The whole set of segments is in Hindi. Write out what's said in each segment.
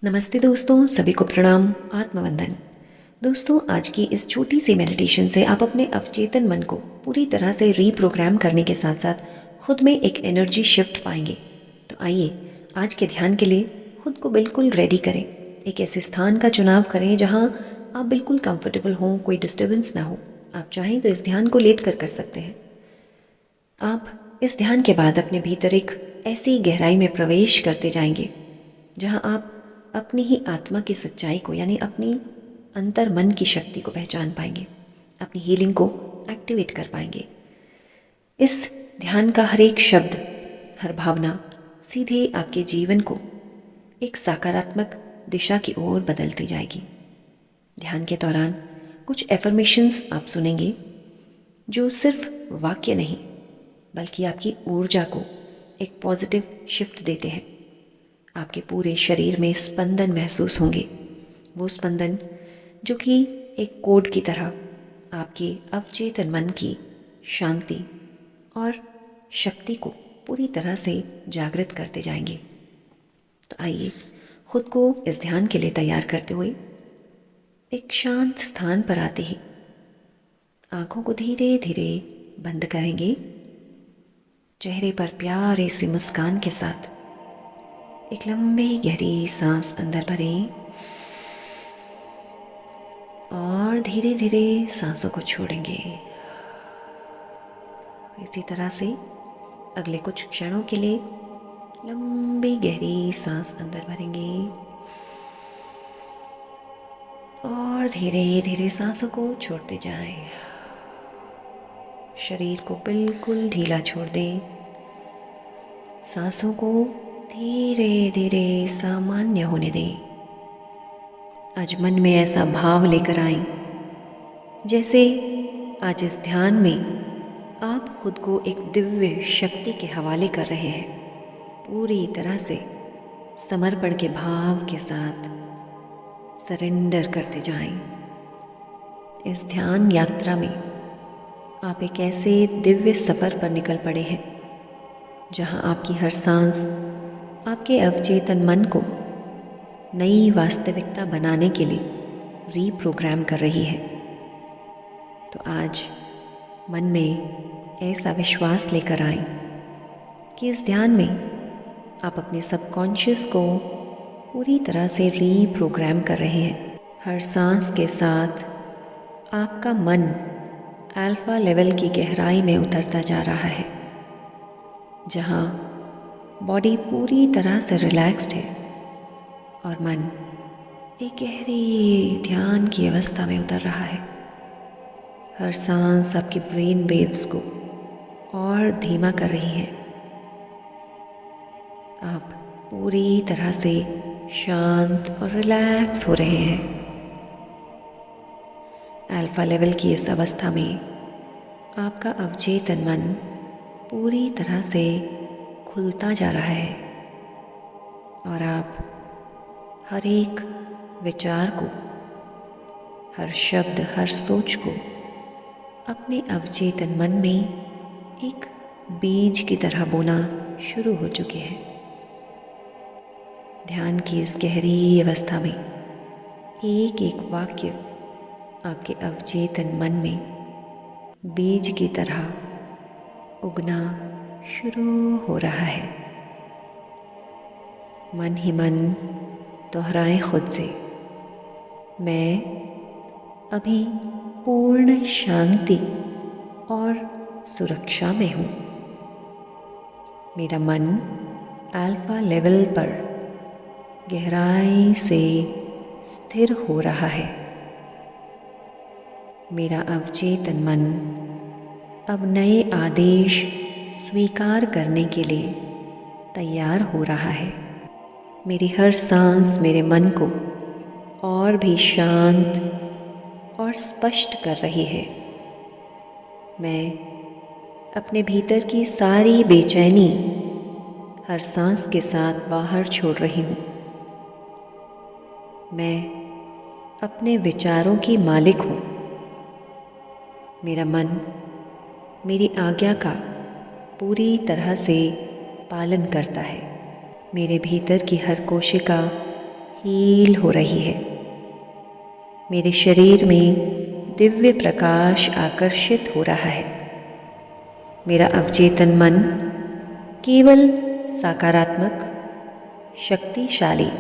नमस्ते दोस्तों, सभी को प्रणाम, आत्मवंदन। दोस्तों, आज की इस छोटी सी मेडिटेशन से आप अपने अवचेतन मन को पूरी तरह से रीप्रोग्राम करने के साथ साथ खुद में एक एनर्जी शिफ्ट पाएंगे। तो आइए, आज के ध्यान के लिए खुद को बिल्कुल रेडी करें। एक ऐसे स्थान का चुनाव करें जहां आप बिल्कुल कंफर्टेबल हों, कोई डिस्टर्बेंस ना हो। आप चाहें तो इस ध्यान को लेट कर सकते हैं। आप इस ध्यान के बाद अपने भीतर एक ऐसी गहराई में प्रवेश करते जाएंगे जहां आप अपनी ही आत्मा की सच्चाई को, यानी अपनी अंतर मन की शक्ति को पहचान पाएंगे, अपनी हीलिंग को एक्टिवेट कर पाएंगे। इस ध्यान का हर एक शब्द, हर भावना सीधे आपके जीवन को एक सकारात्मक दिशा की ओर बदलती जाएगी। ध्यान के दौरान कुछ एफर्मेशंस आप सुनेंगे जो सिर्फ वाक्य नहीं बल्कि आपकी ऊर्जा को एक पॉजिटिव शिफ्ट देते हैं। आपके पूरे शरीर में स्पंदन महसूस होंगे, वो स्पंदन जो कि एक कोड की तरह आपके अवचेतन मन की शांति और शक्ति को पूरी तरह से जागृत करते जाएंगे। तो आइए, खुद को इस ध्यान के लिए तैयार करते हुए एक शांत स्थान पर आते ही आंखों को धीरे धीरे बंद करेंगे। चेहरे पर प्यारे से मुस्कान के साथ एक लंबी गहरी सांस अंदर भरें और धीरे धीरे सांसों को छोड़ेंगे। इसी तरह से अगले कुछ क्षणों के लिए लंबी गहरी सांस अंदर भरेंगे और धीरे धीरे सांसों को छोड़ते जाएं। शरीर को बिल्कुल ढीला छोड़ दें। सांसों को धीरे धीरे सामान्य होने दें। आज मन में ऐसा भाव लेकर आएं जैसे आज इस ध्यान में आप खुद को एक दिव्य शक्ति के हवाले कर रहे हैं। पूरी तरह से समर्पण के भाव के साथ सरेंडर करते जाएं। इस ध्यान यात्रा में आप एक ऐसे दिव्य सफ़र पर निकल पड़े हैं जहां आपकी हर सांस आपके अवचेतन मन को नई वास्तविकता बनाने के लिए रीप्रोग्राम कर रही है। तो आज मन में ऐसा विश्वास लेकर आएं कि इस ध्यान में आप अपने सबकॉन्शियस को पूरी तरह से रीप्रोग्राम कर रहे हैं। हर सांस के साथ आपका मन अल्फा लेवल की गहराई में उतरता जा रहा है, जहां बॉडी पूरी तरह से रिलैक्स्ड है और मन एक गहरी ध्यान की अवस्था में उतर रहा है। हर सांस आपकी ब्रेन वेव्स को और धीमा कर रही है। आप पूरी तरह से शांत और रिलैक्स हो रहे हैं। अल्फा लेवल की इस अवस्था में आपका अवचेतन मन पूरी तरह से खुलता जा रहा है और आप हर एक विचार को, हर शब्द, हर सोच को अपने अवचेतन मन में एक बीज की तरह बोना शुरू हो चुके हैं। ध्यान की इस गहरी अवस्था में एक एक वाक्य आपके अवचेतन मन में बीज की तरह उगना शुरू हो रहा है। मन ही मन दोहराएं खुद से, मैं अभी पूर्ण शांति और सुरक्षा में हूँ। मेरा मन अल्फा लेवल पर गहराई से स्थिर हो रहा है। मेरा अवचेतन मन अब नए आदेश स्वीकार करने के लिए तैयार हो रहा है। मेरी हर सांस मेरे मन को और भी शांत और स्पष्ट कर रही है। मैं अपने भीतर की सारी बेचैनी हर सांस के साथ बाहर छोड़ रही हूँ। मैं अपने विचारों की मालिक हूँ। मेरा मन मेरी आज्ञा का पूरी तरह से पालन करता है। मेरे भीतर की हर कोशिका हील हो रही है। मेरे शरीर में दिव्य प्रकाश आकर्षित हो रहा है। मेरा अवचेतन मन केवल सकारात्मक, शक्तिशाली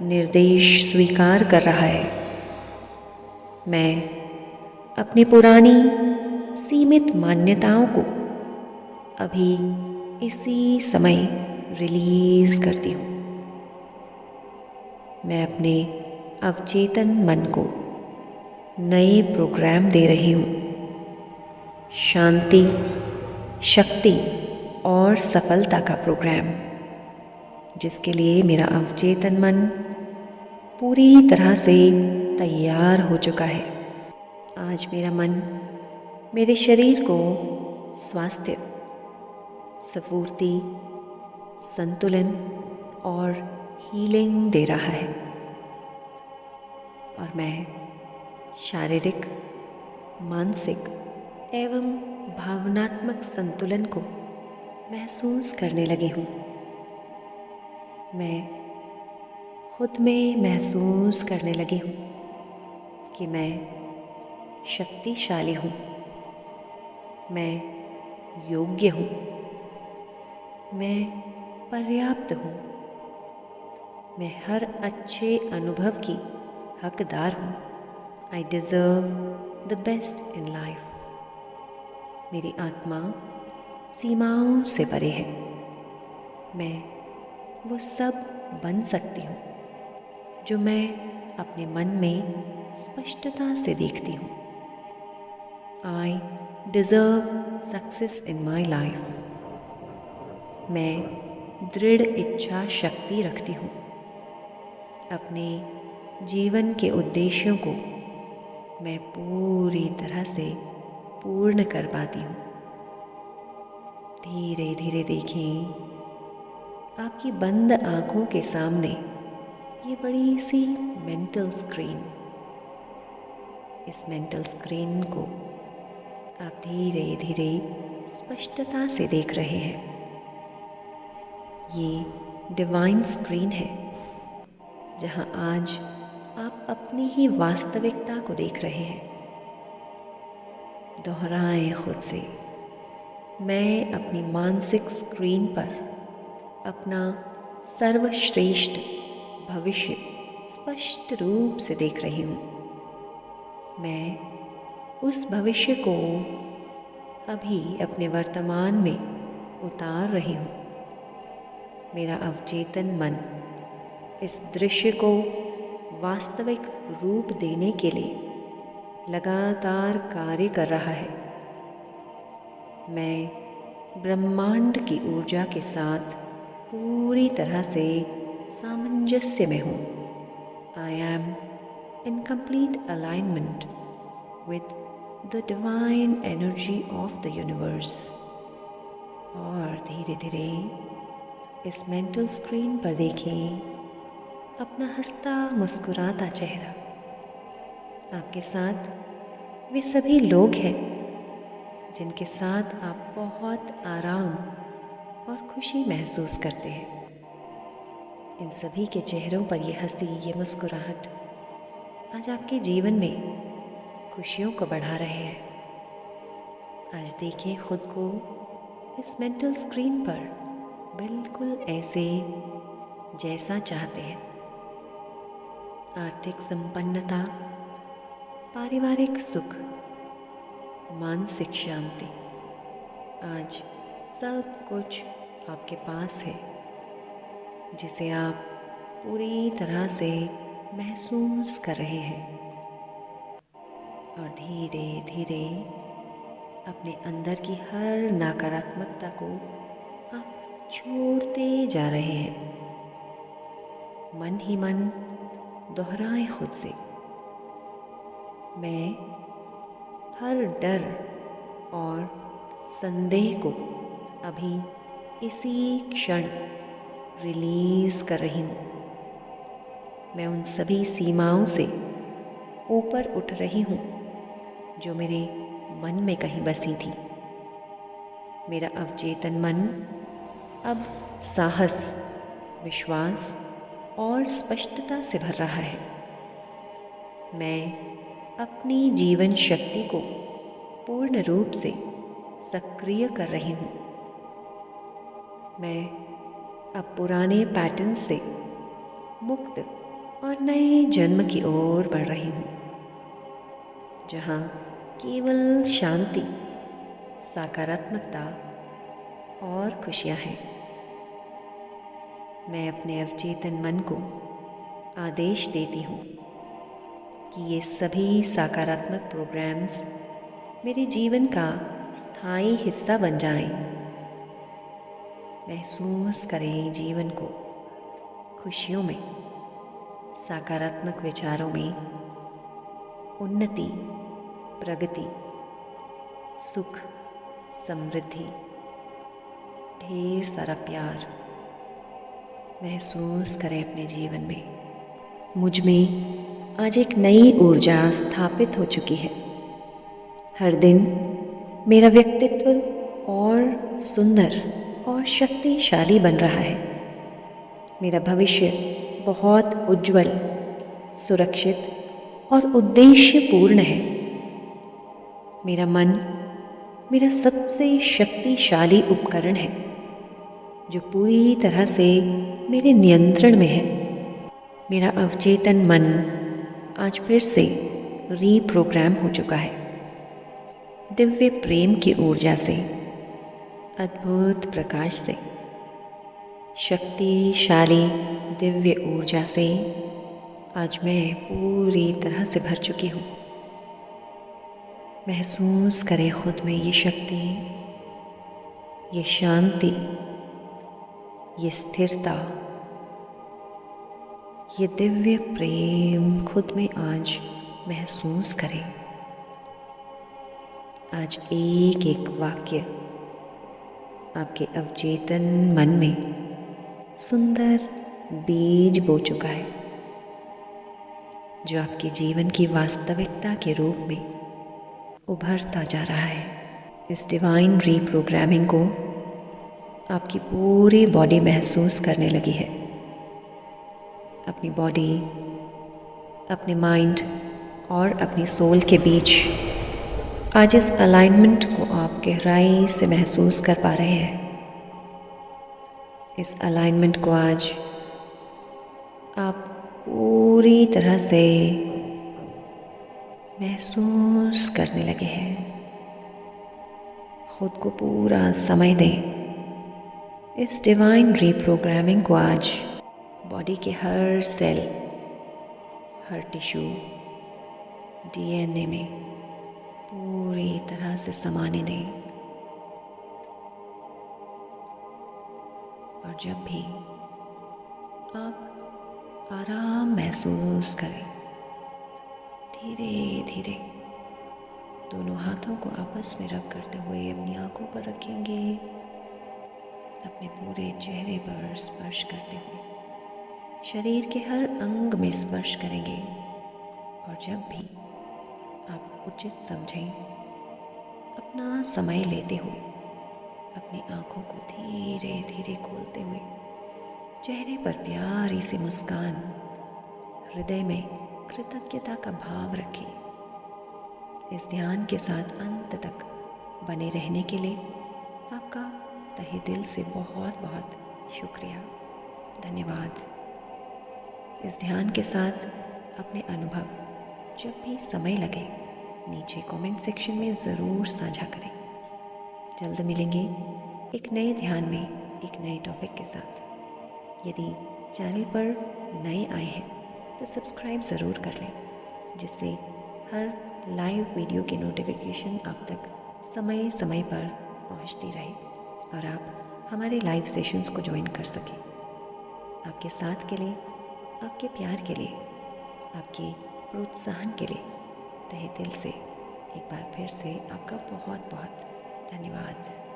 निर्देश स्वीकार कर रहा है। मैं अपनी पुरानी सीमित मान्यताओं को अभी इसी समय रिलीज करती हूँ। मैं अपने अवचेतन मन को नए प्रोग्राम दे रही हूँ। शांति, शक्ति और सफलता का प्रोग्राम, जिसके लिए मेरा अवचेतन मन पूरी तरह से तैयार हो चुका है। आज मेरा मन मेरे शरीर को स्वास्थ्य, स्फूर्ति, संतुलन और हीलिंग दे रहा है और मैं शारीरिक, मानसिक एवं भावनात्मक संतुलन को महसूस करने लगी हूँ। मैं खुद में महसूस करने लगी हूँ कि मैं शक्तिशाली हूँ, मैं योग्य हूँ, मैं पर्याप्त हूँ, मैं हर अच्छे अनुभव की हकदार हूँ। I deserve the best in life. मेरी आत्मा सीमाओं से परे है। मैं वो सब बन सकती हूँ जो मैं अपने मन में स्पष्टता से देखती हूँ। I deserve success in my life. मैं दृढ़ इच्छा शक्ति रखती हूँ। अपने जीवन के उद्देश्यों को मैं पूरी तरह से पूर्ण कर पाती हूँ। धीरे धीरे देखें, आपकी बंद आँखों के सामने ये बड़ी सी मेंटल स्क्रीन। इस मेंटल स्क्रीन को आप धीरे धीरे स्पष्टता से देख रहे हैं। ये डिवाइन स्क्रीन है जहाँ आज आप अपनी ही वास्तविकता को देख रहे हैं। दोहराएं खुद से, मैं अपनी मानसिक स्क्रीन पर अपना सर्वश्रेष्ठ भविष्य स्पष्ट रूप से देख रही हूँ। मैं उस भविष्य को अभी अपने वर्तमान में उतार रही हूँ। मेरा अवचेतन मन इस दृश्य को वास्तविक रूप देने के लिए लगातार कार्य कर रहा है। मैं ब्रह्मांड की ऊर्जा के साथ पूरी तरह से सामंजस्य में हूँ। I am in complete alignment with the divine energy of the universe. और धीरे धीरे इस मेंटल स्क्रीन पर देखें अपना हंसता मुस्कुराता चेहरा। आपके साथ वे सभी लोग हैं जिनके साथ आप बहुत आराम और खुशी महसूस करते हैं। इन सभी के चेहरों पर ये हंसी, ये मुस्कुराहट आज आपके जीवन में खुशियों को बढ़ा रहे हैं। आज देखें खुद को इस मेंटल स्क्रीन पर बिल्कुल ऐसे जैसा चाहते हैं। आर्थिक संपन्नता, पारिवारिक सुख, मानसिक शांति, आज सब कुछ आपके पास है जिसे आप पूरी तरह से महसूस कर रहे हैं। और धीरे धीरे अपने अंदर की हर नकारात्मकता को आप छोड़ते जा रहे हैं। मन ही मन दोहराएं खुद से, मैं हर डर और संदेह को अभी इसी क्षण रिलीज़ कर रही हूँ। मैं उन सभी सीमाओं से ऊपर उठ रही हूँ जो मेरे मन में कहीं बसी थी। मेरा अवचेतन मन अब साहस, विश्वास और स्पष्टता से भर रहा है। मैं अपनी जीवन शक्ति को पूर्ण रूप से सक्रिय कर रही हूँ। मैं अब पुराने पैटर्न से मुक्त और नए जन्म की ओर बढ़ रही हूँ, जहाँ केवल शांति, सकारात्मकता और खुशियाँ हैं। मैं अपने अवचेतन मन को आदेश देती हूँ कि ये सभी सकारात्मक प्रोग्राम्स मेरे जीवन का स्थायी हिस्सा बन जाएं। महसूस करें जीवन को खुशियों में, सकारात्मक विचारों में, उन्नति, प्रगति, सुख, समृद्धि, ढेर सारा प्यार महसूस करें अपने जीवन में। मुझ में आज एक नई ऊर्जा स्थापित हो चुकी है। हर दिन मेरा व्यक्तित्व और सुंदर और शक्तिशाली बन रहा है। मेरा भविष्य बहुत उज्जवल, सुरक्षित और उद्देश्यपूर्ण है। मेरा मन मेरा सबसे शक्तिशाली उपकरण है, जो पूरी तरह से मेरे नियंत्रण में है। मेरा अवचेतन मन आज फिर से रीप्रोग्राम हो चुका है। दिव्य प्रेम की ऊर्जा से, अद्भुत प्रकाश से, शक्तिशाली दिव्य ऊर्जा से आज मैं पूरी तरह से भर चुकी हूँ। महसूस करें खुद में ये शक्ति, ये शांति, ये स्थिरता, ये दिव्य प्रेम खुद में आज महसूस करें। आज एक एक वाक्य आपके अवचेतन मन में सुंदर बीज बो चुका है, जो आपके जीवन की वास्तविकता के रूप में उभरता जा रहा है। इस डिवाइन रीप्रोग्रामिंग को आपकी पूरी बॉडी महसूस करने लगी है। अपनी बॉडी, अपने माइंड और अपनी सोल के बीच आज इस अलाइनमेंट को आप गहराई से महसूस कर पा रहे हैं। इस अलाइनमेंट को आज आप पूरी तरह से महसूस करने लगे हैं। खुद को पूरा समय दें। इस डिवाइन रीप्रोग्रामिंग को आज बॉडी के हर सेल, हर टिश्यू, डीएनए में पूरी तरह से समाने दें। और जब भी आप आराम महसूस करें, धीरे धीरे दोनों हाथों को आपस में रब करते हुए अपनी आंखों पर रखेंगे, अपने पूरे चेहरे पर स्पर्श करते हुए शरीर के हर अंग में स्पर्श करेंगे। और जब भी आप उचित समझें, अपना समय लेते हुए अपनी आंखों को धीरे धीरे खोलते हुए चेहरे पर प्यारी सी मुस्कान, हृदय में कृतज्ञता का भाव रखें। इस ध्यान के साथ अंत तक बने रहने के लिए आपका तहे दिल से बहुत बहुत शुक्रिया, धन्यवाद। इस ध्यान के साथ अपने अनुभव जब भी समय लगे नीचे कमेंट सेक्शन में ज़रूर साझा करें। जल्द मिलेंगे एक नए ध्यान में एक नए टॉपिक के साथ। यदि चैनल पर नए आए हैं तो सब्सक्राइब ज़रूर कर लें, जिससे हर लाइव वीडियो की नोटिफिकेशन आप तक समय समय पर पहुंचती रहे और आप हमारे लाइव सेशंस को ज्वाइन कर सकें। आपके साथ के लिए, आपके प्यार के लिए, आपके प्रोत्साहन के लिए तहे दिल से एक बार फिर से आपका बहुत बहुत धन्यवाद।